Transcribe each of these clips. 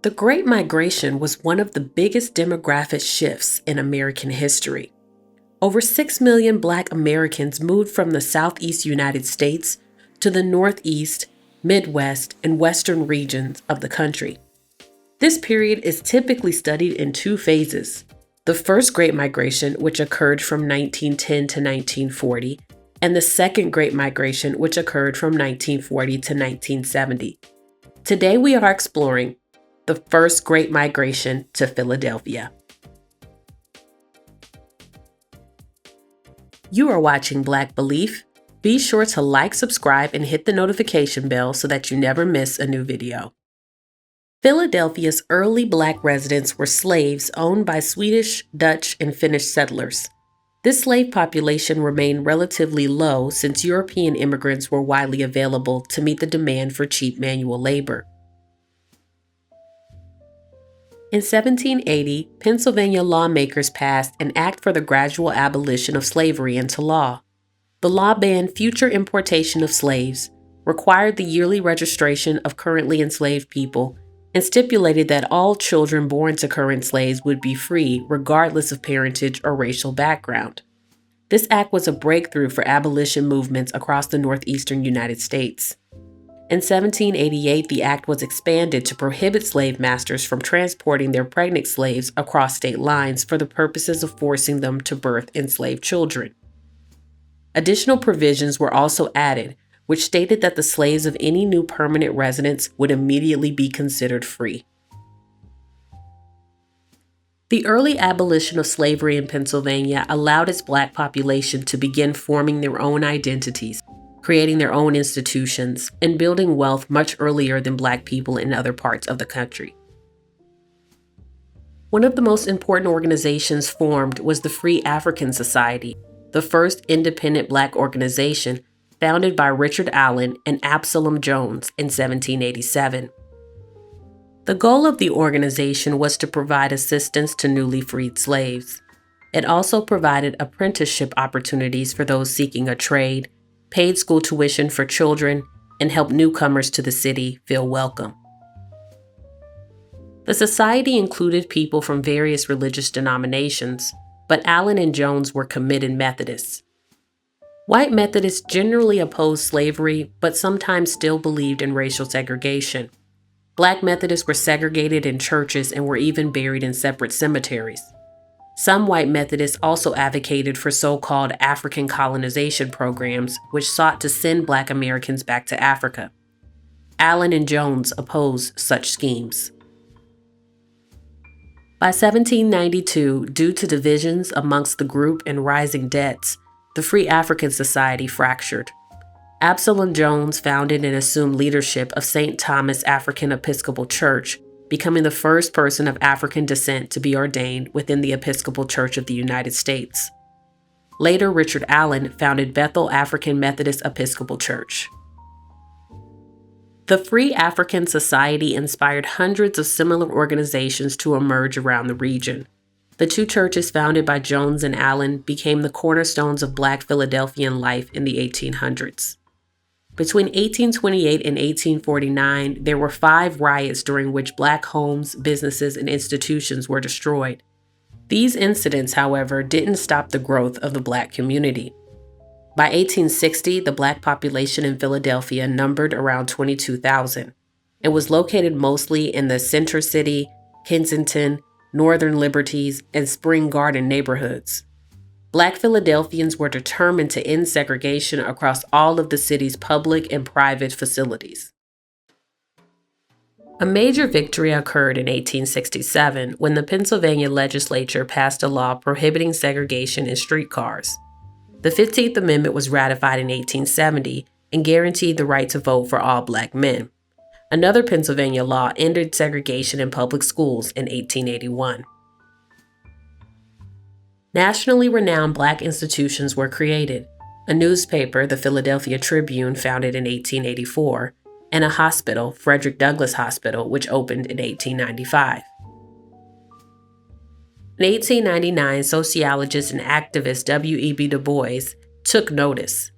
The Great Migration was one of the biggest demographic shifts in American history. Over 6 million Black Americans moved from the Southeast United States to the Northeast, Midwest, and Western regions of the country. This period is typically studied in two phases. The first Great Migration, which occurred from 1910 to 1940, and the second Great Migration, which occurred from 1940 to 1970. Today we are exploring the first Great Migration to Philadelphia. You are watching Black Belief. Be sure to like, subscribe, and hit the notification bell so that you never miss a new video. Philadelphia's early Black residents were slaves owned by Swedish, Dutch, and Finnish settlers. This slave population remained relatively low since European immigrants were widely available to meet the demand for cheap manual labor. In 1780, Pennsylvania lawmakers passed an act for the gradual abolition of slavery into law. The law banned future importation of slaves, required the yearly registration of currently enslaved people, and stipulated that all children born to current slaves would be free regardless of parentage or racial background. This act was a breakthrough for abolition movements across the northeastern United States. In 1788, the act was expanded to prohibit slave masters from transporting their pregnant slaves across state lines for the purposes of forcing them to birth enslaved children. Additional provisions were also added, which stated that the slaves of any new permanent residents would immediately be considered free. The early abolition of slavery in Pennsylvania allowed its Black population to begin forming their own identities, creating their own institutions, and building wealth much earlier than Black people in other parts of the country. One of the most important organizations formed was the Free African Society, the first independent Black organization founded by Richard Allen and Absalom Jones in 1787. The goal of the organization was to provide assistance to newly freed slaves. It also provided apprenticeship opportunities for those seeking a trade, paid school tuition for children, and helped newcomers to the city feel welcome. The society included people from various religious denominations, but Allen and Jones were committed Methodists. White Methodists generally opposed slavery, but sometimes still believed in racial segregation. Black Methodists were segregated in churches and were even buried in separate cemeteries. Some white Methodists also advocated for so-called African colonization programs, which sought to send Black Americans back to Africa. Allen and Jones opposed such schemes. By 1792, due to divisions amongst the group and rising debts, the Free African Society fractured. Absalom Jones founded and assumed leadership of St. Thomas African Episcopal Church, becoming the first person of African descent to be ordained within the Episcopal Church of the United States. Later, Richard Allen founded Bethel African Methodist Episcopal Church. The Free African Society inspired hundreds of similar organizations to emerge around the region. The two churches founded by Jones and Allen became the cornerstones of Black Philadelphian life in the 1800s. Between 1828 and 1849, there were 5 riots during which Black homes, businesses, and institutions were destroyed. These incidents, however, didn't stop the growth of the Black community. By 1860, the Black population in Philadelphia numbered around 22,000. It was located mostly in the Center City, Kensington, Northern Liberties, and Spring Garden neighborhoods. Black Philadelphians were determined to end segregation across all of the city's public and private facilities. A major victory occurred in 1867 when the Pennsylvania legislature passed a law prohibiting segregation in streetcars. The 15th Amendment was ratified in 1870 and guaranteed the right to vote for all Black men. Another Pennsylvania law ended segregation in public schools in 1881. Nationally renowned Black institutions were created: a newspaper, the Philadelphia Tribune, founded in 1884, and a hospital, Frederick Douglass Hospital, which opened in 1895. In 1899, sociologist and activist W.E.B. Du Bois took notice.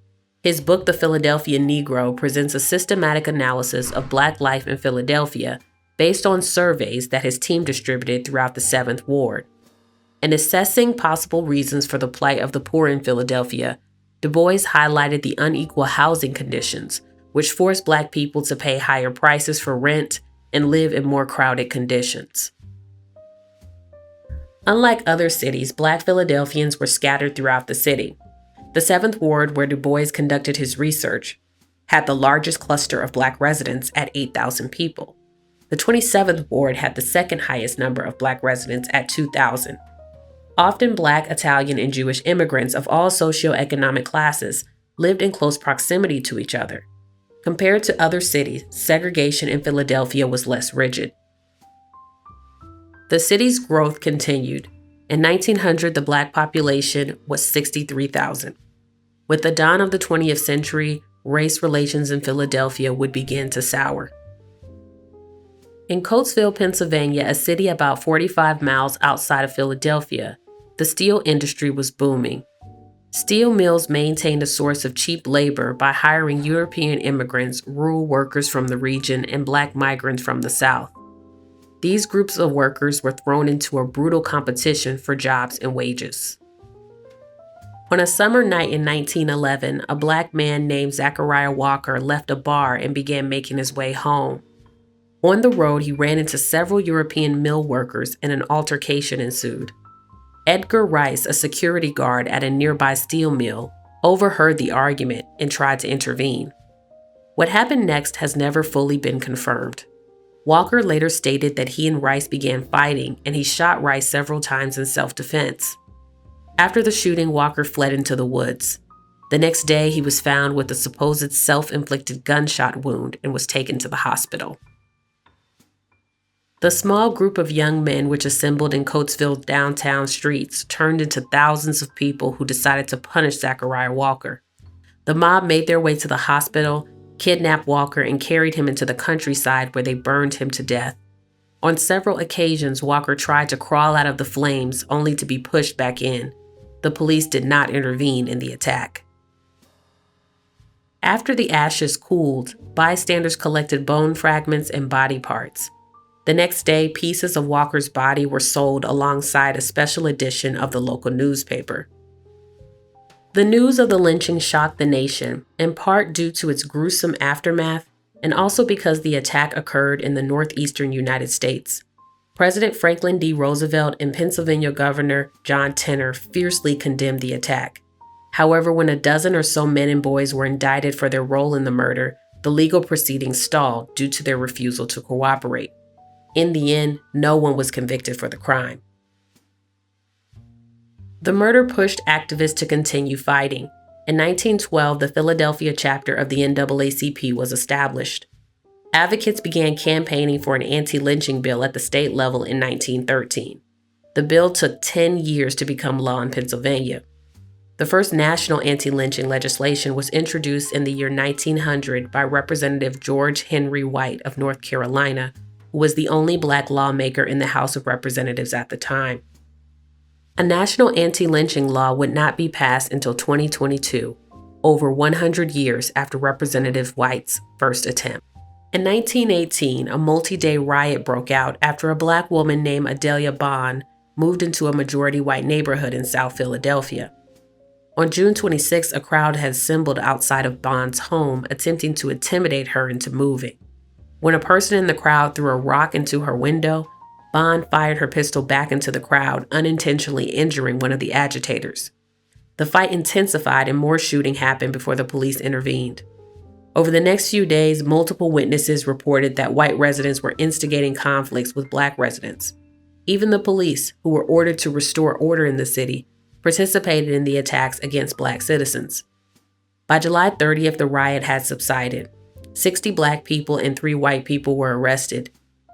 His book, The Philadelphia Negro, presents a systematic analysis of Black life in Philadelphia based on surveys that his team distributed throughout the 7th Ward. In assessing possible reasons for the plight of the poor in Philadelphia, Du Bois highlighted the unequal housing conditions, which forced Black people to pay higher prices for rent and live in more crowded conditions. Unlike other cities, Black Philadelphians were scattered throughout the city. The 7th Ward, where Du Bois conducted his research, had the largest cluster of Black residents at 8,000 people. The 27th Ward had the second highest number of Black residents at 2,000. Often Black, Italian, and Jewish immigrants of all socioeconomic classes lived in close proximity to each other. Compared to other cities, segregation in Philadelphia was less rigid. The city's growth continued. In 1900, the Black population was 63,000. With the dawn of the 20th century, race relations in Philadelphia would begin to sour. In Coatesville, Pennsylvania, a city about 45 miles outside of Philadelphia, the steel industry was booming. Steel mills maintained a source of cheap labor by hiring European immigrants, rural workers from the region, and Black migrants from the South. These groups of workers were thrown into a brutal competition for jobs and wages. On a summer night in 1911, a Black man named Zachariah Walker left a bar and began making his way home. On the road, he ran into several European mill workers and an altercation ensued. Edgar Rice, a security guard at a nearby steel mill, overheard the argument and tried to intervene. What happened next has never fully been confirmed. Walker later stated that he and Rice began fighting and he shot Rice several times in self-defense. After the shooting, Walker fled into the woods. The next day, he was found with a supposed self-inflicted gunshot wound and was taken to the hospital. The small group of young men which assembled in Coatesville's downtown streets turned into thousands of people who decided to punish Zachariah Walker. The mob made their way to the hospital, kidnapped Walker, and carried him into the countryside where they burned him to death. On several occasions, Walker tried to crawl out of the flames only to be pushed back in. The police did not intervene in the attack. After the ashes cooled, bystanders collected bone fragments and body parts. The next day, pieces of Walker's body were sold alongside a special edition of the local newspaper. The news of the lynching shocked the nation, in part due to its gruesome aftermath and also because the attack occurred in the northeastern United States. President Franklin D. Roosevelt and Pennsylvania Governor John Tenner fiercely condemned the attack. However, when a dozen or so men and boys were indicted for their role in the murder, the legal proceedings stalled due to their refusal to cooperate. In the end, no one was convicted for the crime. The murder pushed activists to continue fighting. In 1912, the Philadelphia chapter of the NAACP was established. Advocates began campaigning for an anti-lynching bill at the state level in 1913. The bill took 10 years to become law in Pennsylvania. The first national anti-lynching legislation was introduced in the year 1900 by Representative George Henry White of North Carolina, who was the only Black lawmaker in the House of Representatives at the time. A national anti-lynching law would not be passed until 2022, over 100 years after Representative White's first attempt. In 1918, a multi-day riot broke out after a Black woman named Adelia Bond moved into a majority white neighborhood in South Philadelphia. On June 26, a crowd had assembled outside of Bond's home, attempting to intimidate her into moving. When a person in the crowd threw a rock into her window, Bond fired her pistol back into the crowd, unintentionally injuring one of the agitators. The fight intensified and more shooting happened before the police intervened. Over the next few days, multiple witnesses reported that white residents were instigating conflicts with Black residents. Even the police, who were ordered to restore order in the city, participated in the attacks against Black citizens. By July 30th, the riot had subsided. 60 Black people and 3 white people were arrested.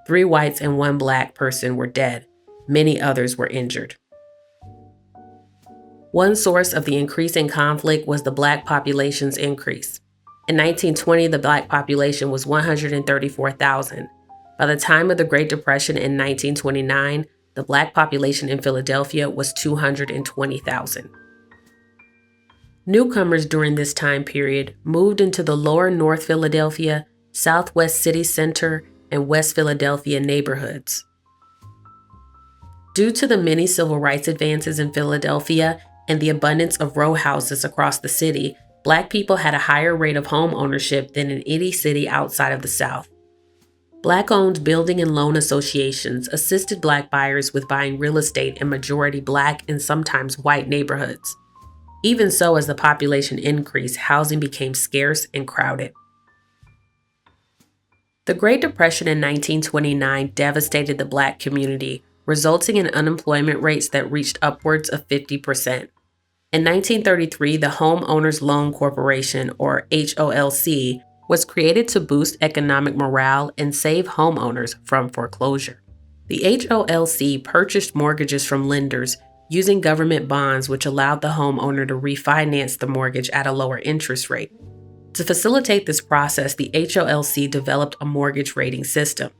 3 whites and 1 Black person were dead. Many others were injured. One source of the increasing conflict was the Black population's increase. In 1920, the Black population was 134,000. By the time of the Great Depression in 1929, the Black population in Philadelphia was 220,000. Newcomers during this time period moved into the lower North Philadelphia, Southwest City Center, and West Philadelphia neighborhoods. Due to the many civil rights advances in Philadelphia and the abundance of row houses across the city, Black people had a higher rate of home ownership than in any city outside of the South. Black-owned building and loan associations assisted Black buyers with buying real estate in majority Black and sometimes white neighborhoods. Even so, as the population increased, housing became scarce and crowded. The Great Depression in 1929 devastated the Black community, resulting in unemployment rates that reached upwards of 50%. In 1933, the Homeowners Loan Corporation, or HOLC, was created to boost economic morale and save homeowners from foreclosure. The HOLC purchased mortgages from lenders using government bonds, which allowed the homeowner to refinance the mortgage at a lower interest rate. To facilitate this process, the HOLC developed a mortgage rating system.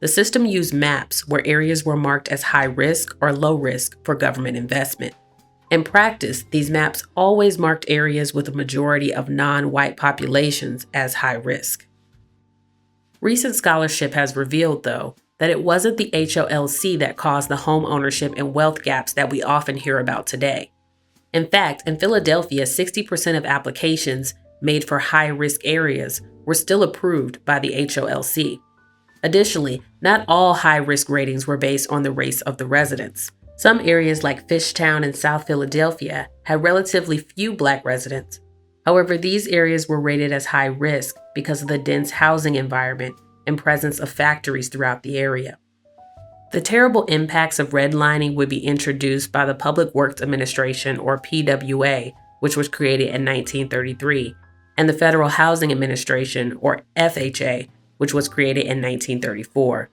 The system used maps where areas were marked as high risk or low risk for government investment. In practice, these maps always marked areas with a majority of non-white populations as high risk. Recent scholarship has revealed, though, that it wasn't the HOLC that caused the home ownership and wealth gaps that we often hear about today. In fact, in Philadelphia, 60% of applications made for high-risk areas were still approved by the HOLC. Additionally, not all high-risk ratings were based on the race of the residents. Some areas like Fishtown in South Philadelphia had relatively few Black residents. However, these areas were rated as high risk because of the dense housing environment and presence of factories throughout the area. The terrible impacts of redlining would be introduced by the Public Works Administration, or PWA, which was created in 1933, and the Federal Housing Administration, or FHA, which was created in 1934.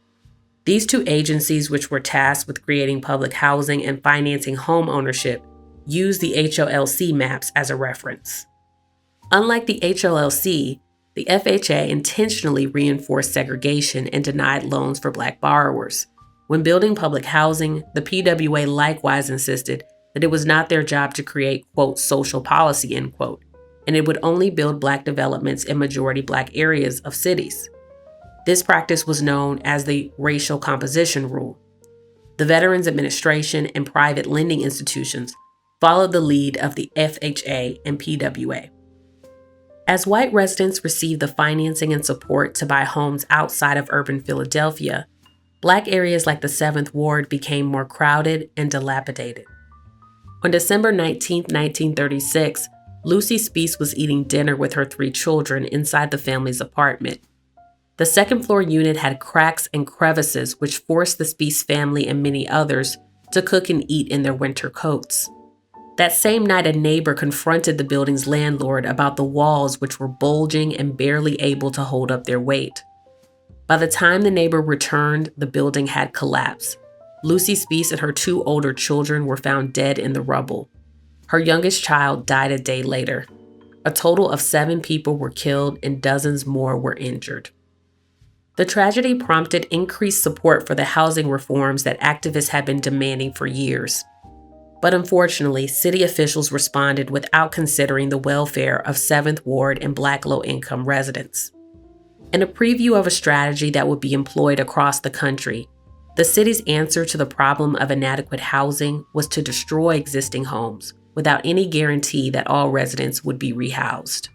These two agencies, which were tasked with creating public housing and financing home ownership, used the HOLC maps as a reference. Unlike the HOLC, the FHA intentionally reinforced segregation and denied loans for Black borrowers. When building public housing, the PWA likewise insisted that it was not their job to create, quote, social policy, end quote, and it would only build Black developments in majority Black areas of cities. This practice was known as the racial composition rule. The Veterans Administration and private lending institutions followed the lead of the FHA and PWA. As white residents received the financing and support to buy homes outside of urban Philadelphia, Black areas like the 7th Ward became more crowded and dilapidated. On December 19, 1936, Lucy Speece was eating dinner with her 3 children inside the family's apartment. The second-floor unit had cracks and crevices which forced the Speece family and many others to cook and eat in their winter coats. That same night, a neighbor confronted the building's landlord about the walls, which were bulging and barely able to hold up their weight. By the time the neighbor returned, the building had collapsed. Lucy Speece and her 2 older children were found dead in the rubble. Her youngest child died a day later. A total of 7 people were killed and dozens more were injured. The tragedy prompted increased support for the housing reforms that activists had been demanding for years. But unfortunately, city officials responded without considering the welfare of 7th Ward and Black low-income residents. In a preview of a strategy that would be employed across the country, the city's answer to the problem of inadequate housing was to destroy existing homes without any guarantee that all residents would be rehoused.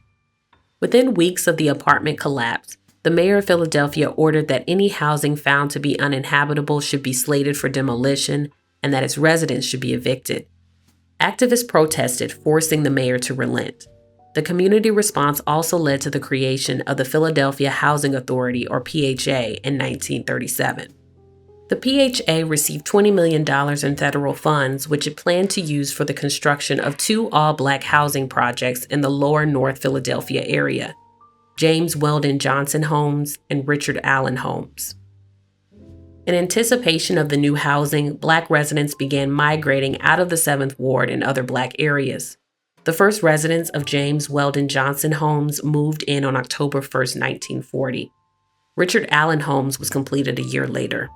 Within weeks of the apartment collapse, the mayor of Philadelphia ordered that any housing found to be uninhabitable should be slated for demolition and that its residents should be evicted. Activists protested, forcing the mayor to relent. The community response also led to the creation of the Philadelphia Housing Authority, or PHA, in 1937. The PHA received $20 million in federal funds, which it planned to use for the construction of 2 all-Black housing projects in the lower North Philadelphia area: James Weldon Johnson Homes and Richard Allen Homes. In anticipation of the new housing, Black residents began migrating out of the 7th Ward and other Black areas. The first residents of James Weldon Johnson Homes moved in on October 1, 1940. Richard Allen Homes was completed a year later.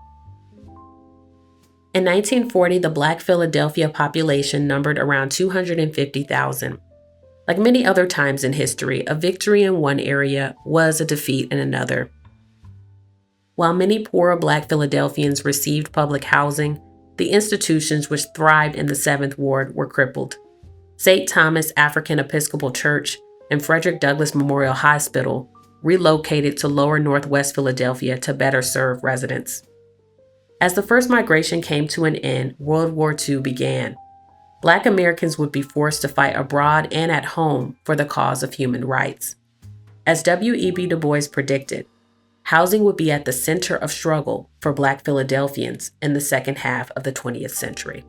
In 1940, the Black Philadelphia population numbered around 250,000. Like many other times in history, a victory in one area was a defeat in another. While many poorer Black Philadelphians received public housing, the institutions which thrived in the 7th Ward were crippled. St. Thomas African Episcopal Church and Frederick Douglass Memorial Hospital relocated to lower northwest Philadelphia to better serve residents. As the first migration came to an end, World War II began. Black Americans would be forced to fight abroad and at home for the cause of human rights. As W.E.B. Du Bois predicted, housing would be at the center of struggle for Black Philadelphians in the second half of the 20th century.